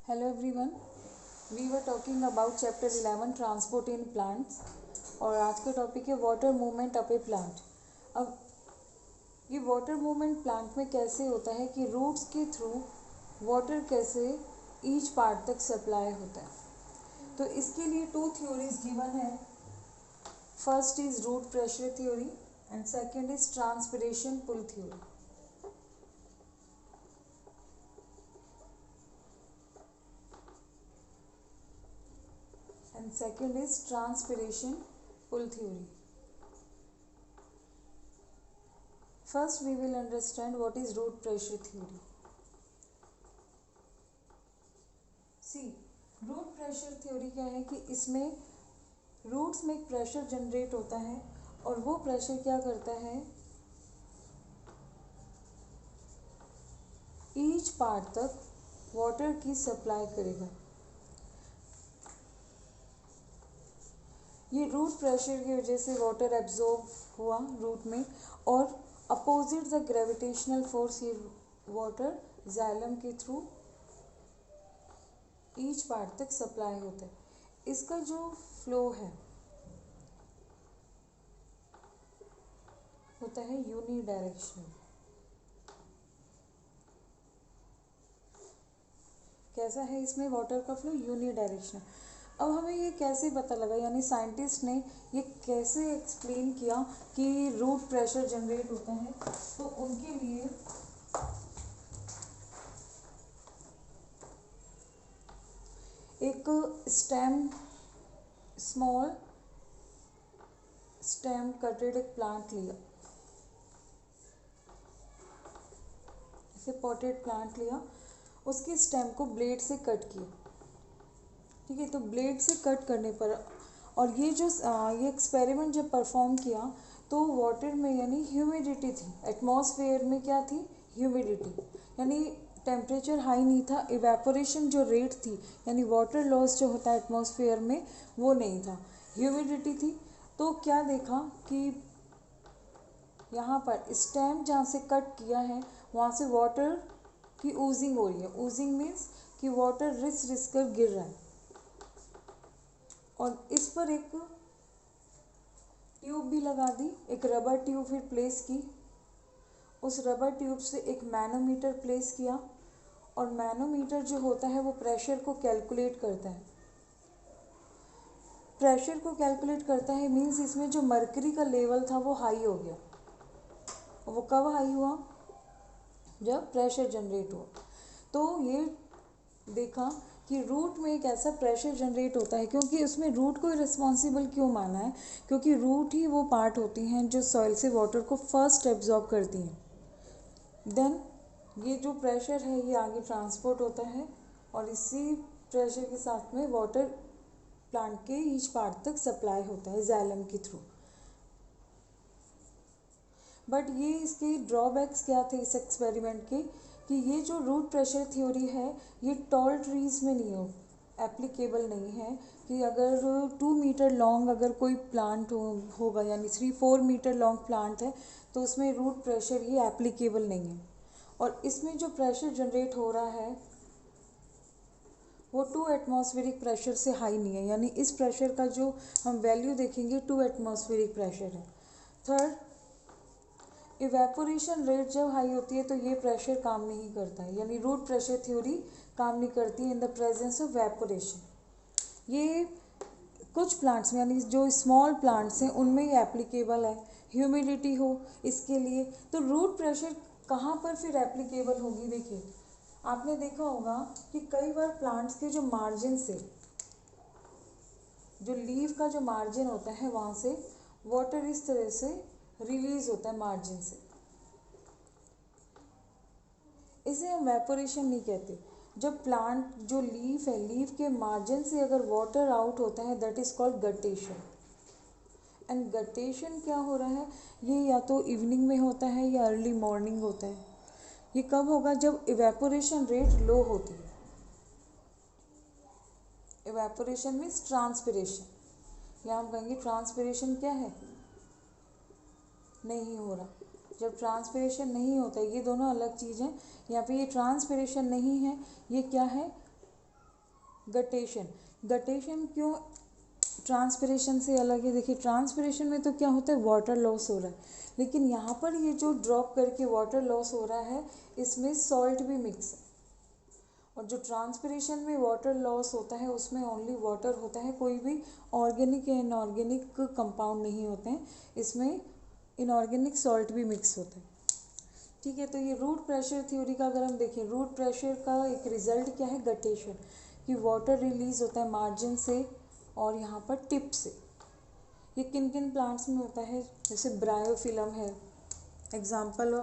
Hello everyone. We were talking about chapter 11 transport in plants और आज का topic है वाटर मूवमेंट अप ए plant. अब ये वाटर मूवमेंट प्लांट में कैसे होता है कि रूट्स के थ्रू वाटर कैसे ईच पार्ट तक सप्लाई होता है। तो इसके लिए टू थ्योरीज गिवन है। First is root pressure theory and second is transpiration pull theory. And second is transpiration pull theory. First we will understand what is root pressure theory. See, root pressure theory क्या है कि इसमें roots में एक pressure generate होता है और वो प्रेशर क्या करता है, ईच पार्ट तक वाटर की सप्लाई करेगा। ये रूट प्रेशर की वजह से वाटर एब्जॉर्ब हुआ रूट में और अपोजिट द ग्रेविटेशनल फोर्स ये वाटर जाइलम के थ्रू ईच पार्ट तक सप्लाई होता है। इसका जो फ्लो है होता है यूनी डायरेक्शनल। कैसा है इसमें वाटर का फ्लो? Uni directional. अब हमें ये कैसे पता लगा, यानी साइंटिस्ट ने ये कैसे एक्सप्लेन किया कि रूट प्रेशर जनरेट होता है? तो उनके लिए एक स्मॉल स्टेम कटेड एक प्लांट लिया, इसे पॉटेड प्लांट लिया, उसके स्टेम को ब्लेड से कट किया। ठीक है, तो ब्लेड से कट करने पर और ये एक्सपेरिमेंट जब परफॉर्म किया तो वाटर में यानी ह्यूमिडिटी थी, एटमॉस्फेयर में क्या थी? ह्यूमिडिटी, यानी टेम्परेचर हाई नहीं था। इवेपोरेशन जो रेट थी यानी वाटर लॉस जो होता है एटमॉस्फेयर में वो नहीं था, ह्यूमिडिटी थी। तो क्या देखा कि यहाँ पर स्टेम जहाँ से कट किया है वहाँ से वाटर की ऊजिंग हो रही है। ऊजिंग मीन्स कि वाटर रिस रिस कर गिर रहा है और इस पर एक ट्यूब भी लगा दी, एक रबर ट्यूब फिर प्लेस की। उस रबर ट्यूब से एक मैनोमीटर प्लेस किया और मैनोमीटर जो होता है वो प्रेशर को कैलकुलेट करता है। प्रेशर को कैलकुलेट करता है मीन्स इसमें जो मर्करी का लेवल था वो हाई हो गया। वो कब हाई हुआ? जब प्रेशर जनरेट हुआ। तो ये देखा कि रूट में एक ऐसा प्रेशर जनरेट होता है, क्योंकि उसमें रूट को रिस्पॉन्सिबल क्यों माना है? क्योंकि रूट ही वो पार्ट होती हैं जो सॉइल से वाटर को फर्स्ट एब्जॉर्ब करती हैं। देन ये जो प्रेशर है ये आगे ट्रांसपोर्ट होता है और इसी प्रेशर के साथ में वाटर प्लांट के ईच पार्ट तक सप्लाई होता है जाइलम के थ्रू। बट ये इसके ड्रॉबैक्स क्या थे इस एक्सपेरिमेंट के कि ये जो रूट प्रेशर थ्योरी है ये टॉल ट्रीज़ में नहीं एप्लीकेबल नहीं है। कि अगर 2 मीटर लॉन्ग अगर कोई प्लांट होगा यानी 3-4 मीटर लॉन्ग प्लांट है तो उसमें रूट प्रेशर ये एप्लीकेबल नहीं है। और इसमें जो प्रेशर जनरेट हो रहा है वो 2 एटमॉस्फेरिक प्रेशर से हाई नहीं है, यानी इस प्रेशर का जो हम वैल्यू देखेंगे 2 एटमॉस्फेरिक प्रेशर है। थर्ड, इवेपोरेशन रेट जब हाई होती है तो ये प्रेशर काम नहीं करता है, यानी रूट प्रेशर थ्योरी काम नहीं करती in the presence of evaporation. ये कुछ प्लांट्स में यानी जो स्मॉल प्लांट्स हैं उनमें ये एप्लीकेबल है, ह्यूमिडिटी हो इसके लिए। तो रूट प्रेशर कहाँ पर फिर एप्लीकेबल होगी? देखिए आपने देखा होगा कि कई बार प्लांट्स के जो मार्जिन से, जो लीफ का जो मार्जिन होता है वहाँ से वाटर इस तरह से रिलीज होता है मार्जिन से, इसे हम वेपोरेशन नहीं कहते। जब प्लांट जो लीफ है, लीफ के मार्जिन से अगर वाटर आउट होता है that is called guttation. And guttation क्या हो रहा है? ये या तो इवनिंग में होता है या अर्ली मॉर्निंग होता है। ये कब होगा? जब इवेपोरेशन रेट लो होती है। इवेपोरेशन मीन्स ट्रांसपिरेशन, या हम कहेंगे ट्रांसपिरेशन क्या है? नहीं हो रहा। जब ट्रांसपिरेशन नहीं होता है, ये दोनों अलग चीज़ हैं। यहाँ पे ये ट्रांसपिरेशन नहीं है, ये क्या है? गटेशन, गटेशन क्यों ट्रांसपिरेशन से अलग है? देखिए ट्रांसपिरेशन में तो क्या होता है, वाटर लॉस हो रहा है, लेकिन यहाँ पर ये जो ड्रॉप करके वाटर लॉस हो रहा है इसमें सॉल्ट भी मिक्स है। और जो ट्रांसपिरेशन में वाटर लॉस होता है उसमें ओनली वाटर होता है, कोई भी ऑर्गेनिक या इनऑर्गेनिक कंपाउंड नहीं होते हैं, इसमें इनऑर्गेनिक सॉल्ट भी मिक्स होता है। ठीक है, तो ये रूट प्रेशर थ्योरी का अगर हम देखें, रूट प्रेशर का एक रिजल्ट क्या है, गटेशन, कि वाटर रिलीज होता है मार्जिन से और यहाँ पर टिप से। ये किन किन प्लांट्स में होता है, जैसे ब्रायोफिलम है example,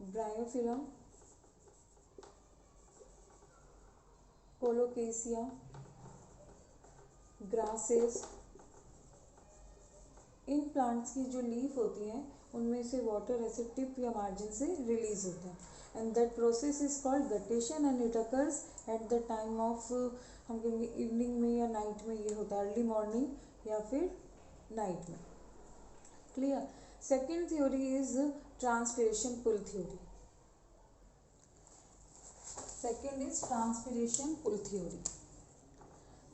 bryophyllum, colocasia, grasses, in plants की जो लीफ होती हैं उनमें से वाटर ऐसे टिप या मार्जिन से रिलीज होता है, and that process is called guttation and it occurs at the time of, हम कहेंगे इवनिंग में या नाइट में ये होता है, अर्ली मॉर्निंग या फिर नाइट में। Clear. Second theory is transpiration pull theory. Second is transpiration pull theory.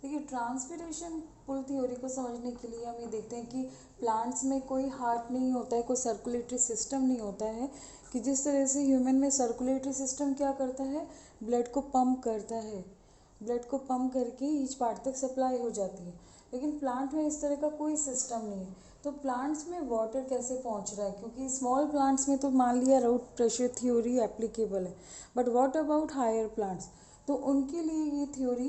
देखिए ट्रांसपिरेशन पुल थ्योरी को समझने के लिए हम ये देखते हैं कि प्लांट्स में कोई हार्ट नहीं होता है, कोई सर्कुलेटरी सिस्टम नहीं होता है, कि जिस तरह से ह्यूमन में सर्कुलेटरी सिस्टम क्या करता है, ब्लड को पंप करता है, ब्लड को पंप करके ईच पार्ट तक सप्लाई हो जाती है, लेकिन प्लांट में इस तरह का कोई सिस्टम नहीं है। तो प्लांट्स में वाटर कैसे पहुंच रहा है, क्योंकि स्मॉल प्लांट्स में तो मान लिया रूट प्रेशर थ्योरी एप्लीकेबल है, but what about higher plants, तो उनके लिए ये थ्योरी,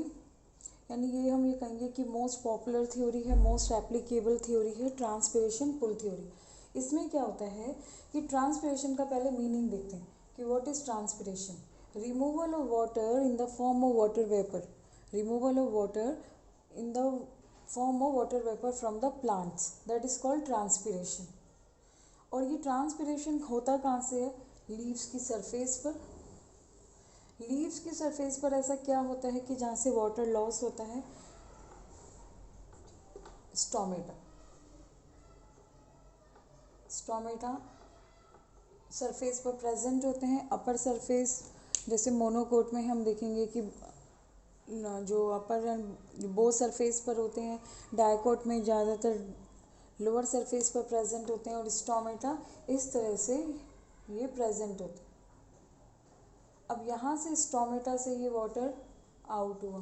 यानी ये हम ये कहेंगे कि मोस्ट पॉपुलर थ्योरी है, मोस्ट एप्लीकेबल थ्योरी है ट्रांसपिरेशन पुल थ्योरी। इसमें क्या होता है कि ट्रांसपिरेशन का पहले मीनिंग देखते हैं कि what is transpiration, removal of water in the form of water vapour, removal of water in the form of water vapour from the plants, that is called transpiration. और ये ट्रांसपिरेशन होता कहाँ से है, लीव्स की सरफेस पर, leaves की surface पर ऐसा क्या होता है कि जहाँ से वाटर लॉस होता है, स्टोमेटा, स्टोमेटा सरफेस पर प्रेजेंट होते हैं। अपर सरफेस, जैसे मोनोकोट में हम देखेंगे कि जो अपर बो सरफेस पर होते हैं, डायकोट में ज़्यादातर लोअर सरफेस पर प्रेजेंट होते हैं, और स्टोमेटा इस तरह से ये प्रेजेंट होते हैं। अब यहाँ से स्टोमेटा से ये वाटर आउट हुआ,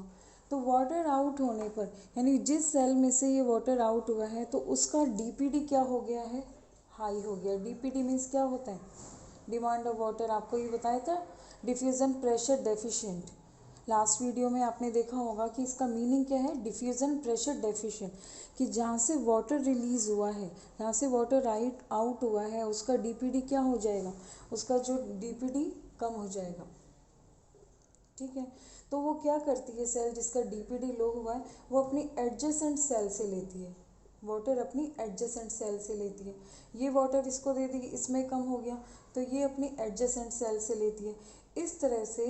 तो वाटर आउट होने पर, यानी जिस सेल में से ये वाटर आउट हुआ है तो उसका डीपीडी क्या हो गया है, हाई हो गया। डीपीडी मीन्स क्या होता है, डिमांड ऑफ वाटर, आपको ये बताया था, diffusion pressure deficient. Last video में आपने देखा होगा कि इसका मीनिंग क्या है, डिफ्यूज़न प्रेशर डेफिशिएंट, कि जहाँ से वाटर रिलीज़ हुआ है, जहाँ से वाटर राइट आउट हुआ है, उसका डीपीडी क्या हो जाएगा, उसका जो डीपीडी कम हो जाएगा। ठीक है, तो वो क्या करती है, सेल जिसका डीपीडी लो हुआ है वो अपनी एडजेसेंट सेल से लेती है वाटर, अपनी एडजेसेंट सेल से लेती है। ये वाटर इसको दे दी, इसमें कम हो गया तो ये अपनी एडजेसेंट सेल से लेती है। इस तरह से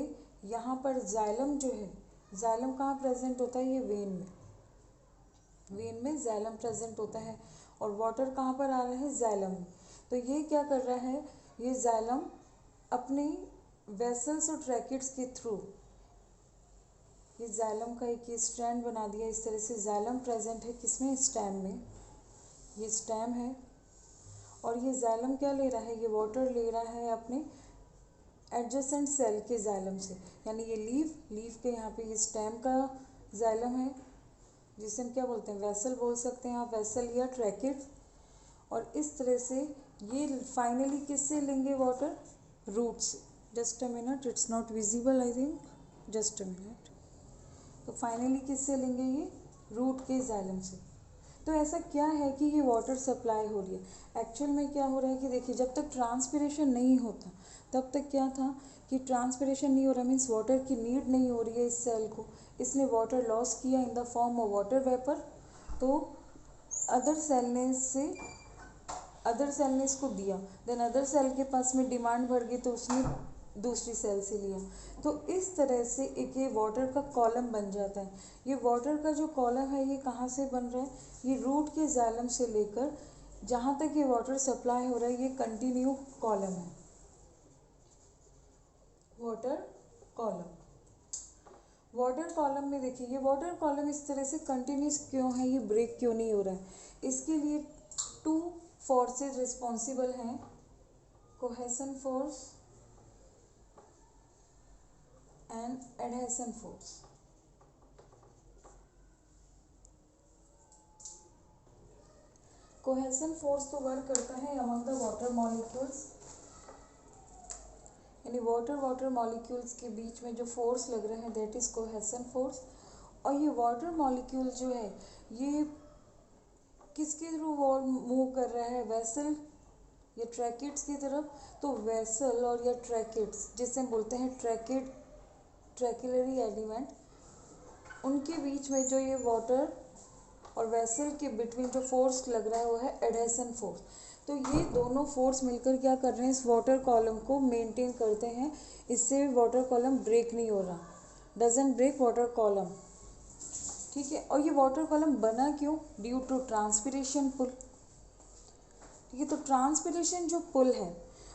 यहाँ पर जाइलम जो है, जाइलम कहाँ प्रेजेंट होता है, ये वेन में, वेन में जाइलम प्रेजेंट होता है, और वाटर कहाँ पर आ रहा है, जाइलम में। तो ये क्या कर रहा है, ये जाइलम अपनी वेसल्स और ट्रैकेट्स के थ्रू, ये जाइलम का एक ये स्ट्रैंड बना दिया, इस तरह से जाइलम प्रेजेंट है किसमें, स्टेम में, ये स्टेम है, और ये जाइलम क्या ले रहा है, ये वाटर ले रहा है अपने एडजेसेंट सेल के जाइलम से, यानी ये लीफ के यहाँ पे ये स्टेम का जाइलम है, जिसे हम क्या बोलते हैं, वेसल बोल सकते हैं आप, वेसल या ट्रैकेट। और इस तरह से ये फाइनली किससे लेंगे वाटर, रूट से। Just a minute, it's not visible I think, just a minute. तो फाइनली किससे लेंगे, ये रूट के जाइलम से। तो ऐसा क्या है कि ये वाटर सप्लाई हो रही है, एक्चुअल में क्या हो रहा है कि देखिए जब तक ट्रांसपिरेशन नहीं होता तब तक क्या था कि ट्रांसपिरेशन नहीं हो रहा, मीन्स वाटर की नीड नहीं हो रही है इस सेल को, इसने वाटर लॉस किया in the form of water vapour, तो अदर सेल ने इसको दिया, देन अदर सेल के पास में डिमांड बढ़ गई तो उसने दूसरी सेल से लिया। तो इस तरह से एक ये वाटर का कॉलम बन जाता है। ये वाटर का जो कॉलम है ये कहाँ से बन रहा है, ये रूट के जाइलम से लेकर जहाँ तक ये वाटर सप्लाई हो रहा है, ये कंटिन्यू कॉलम है। Water column. वाटर कॉलम में देखिए, ये वाटर कॉलम इस तरह से कंटिन्यूस क्यों है, ये ब्रेक क्यों नहीं हो रहा है? इसके लिए टू फोर्सेस रिस्पॉन्सिबल हैं, cohesion force and adhesion force. Cohesion force तो वर्क करता है अमंग द वाटर मॉलिक्यूल्स, यानी वाटर मॉलिक्यूल्स के बीच में जो फोर्स लग रहा है दैट इज कोहेसन फोर्स। और ये वाटर मॉलिक्यूल जो है ये किसके थ्रू मूव कर रहा है, वेसल या ट्रैकेट्स की तरफ? तो वेसल और या ट्रैकेट्स, जिसे हम बोलते हैं ट्रैक्युलरी एलिमेंट, उनके बीच में जो ये वाटर और वेसल के बिटवीन जो फोर्स लग रहा है वो है एडहेसन फोर्स। तो ये दोनों फोर्स मिलकर क्या कर रहे हैं, इस वाटर कॉलम को मेंटेन करते हैं, इससे वाटर कॉलम ब्रेक नहीं हो रहा, डजंट ब्रेक वाटर कॉलम। ठीक है, और ये वाटर कॉलम बना क्यों? Due to transpiration pull. ठीक है, तो ट्रांसपिरेशन जो पुल है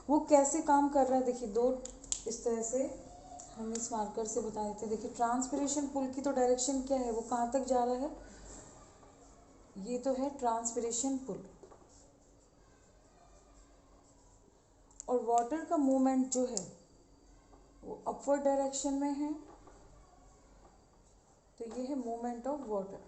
वो कैसे काम कर रहा है, देखिए दो इस तरह से हम इस मार्कर से बता देते हैं। देखिए ट्रांसपिरेशन पुल की तो डायरेक्शन क्या है, वो कहाँ तक जा रहा है, ये तो है ट्रांसपिरेशन पुल। और वाटर का मूवमेंट जो है वो अपवर्ड डायरेक्शन में है, तो ये है मूवमेंट ऑफ वाटर।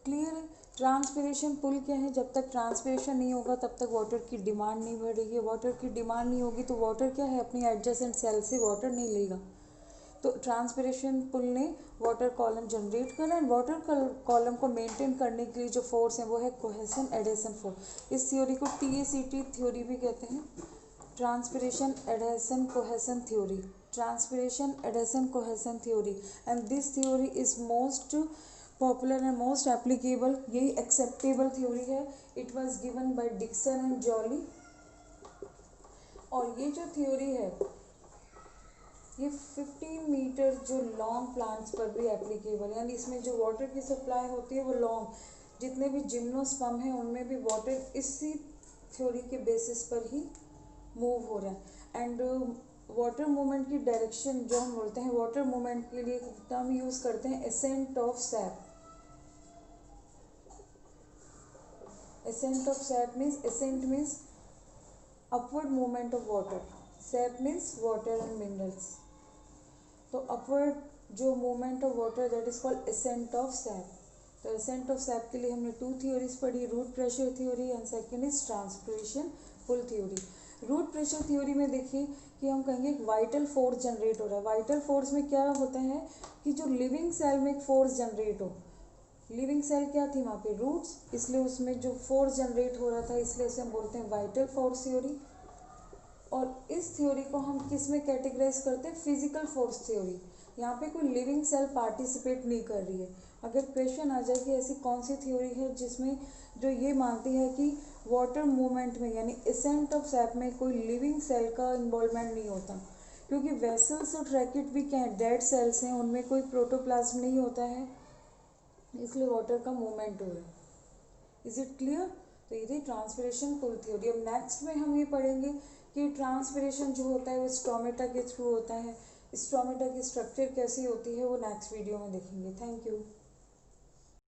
क्लियर है? ट्रांसपिरेशन पुल क्या है, जब तक ट्रांसपिरेशन नहीं होगा तब तक वाटर की डिमांड नहीं बढ़ेगी, वाटर की डिमांड नहीं होगी तो वाटर क्या है, अपनी एडजेसेंट सेल से वाटर नहीं लेगा। तो ट्रांसपिरेशन पुल ने वाटर कॉलम जनरेट करा, एंड वाटर कॉलम को मेंटेन करने के लिए जो फोर्स है वो है कोहेसन एडहेसन फोर्स। इस थ्योरी को TACT थ्योरी भी कहते हैं, transpiration adhesion cohesion theory, transpiration adhesion cohesion theory. And this theory is most popular and most applicable, यही एक्सेप्टेबल थ्योरी है। It was given by Dixon and Joly. और ये जो थ्योरी है ये 15 मीटर जो लॉन्ग प्लांट्स पर भी एप्लीकेबल है, यानी इसमें जो वाटर की सप्लाई होती है वो लॉन्ग, जितने भी जिम्नोस्पर्म हैं उनमें भी वाटर इसी थ्योरी के बेसिस पर ही मूव हो रहा है। एंड वाटर मूवमेंट की डायरेक्शन जो हम बोलते हैं, वाटर मूवमेंट के लिए टर्म यूज़ करते हैं ascent of sap. Ascent of sap means, ascent means upward movement of water, sap means water and minerals. तो अपवर्ड जो movement of water that is called ascent of sap. तो ascent of sap के लिए हमने two theories पढ़ी, root pressure theory and second is transpiration pull theory. Root pressure theory में देखिए कि हम कहेंगे एक वाइटल फोर्स जनरेट हो रहा है। वाइटल फोर्स में क्या होता है कि जो लिविंग सेल में एक फोर्स जनरेट हो, लिविंग सेल क्या थी वहाँ पे, रूट्स, इसलिए उसमें जो फोर्स जनरेट हो रहा था इसलिए उसे हम बोलते हैं वाइटल फोर्स थ्योरी। और इस थ्योरी को हम किस में कैटेगराइज करते हैं, फिजिकल फोर्स थ्योरी। यहाँ पे कोई लिविंग सेल पार्टिसिपेट नहीं कर रही है। अगर क्वेश्चन आ जाए कि ऐसी कौन सी थ्योरी है जिसमें जो ये मानती है कि वाटर मूवमेंट में यानी एसेंट ऑफ सैप में कोई लिविंग सेल का इन्वॉल्वमेंट नहीं होता, क्योंकि वेसल्स और ट्रैकेट भी क्या है, डेड सेल्स हैं, उनमें कोई प्रोटोप्लाज्म नहीं होता है, इसलिए वाटर का मूवमेंट हो रहा है। Is it clear? तो ये थी ट्रांसपिरेशन पुल थ्योरी। अब नेक्स्ट में हम ये पढ़ेंगे कि ट्रांसपिरेशन जो होता है वो स्टोमेटा के थ्रू होता है, स्टोमेटा की स्ट्रक्चर कैसी होती है वो नेक्स्ट वीडियो में देखेंगे। Thank you.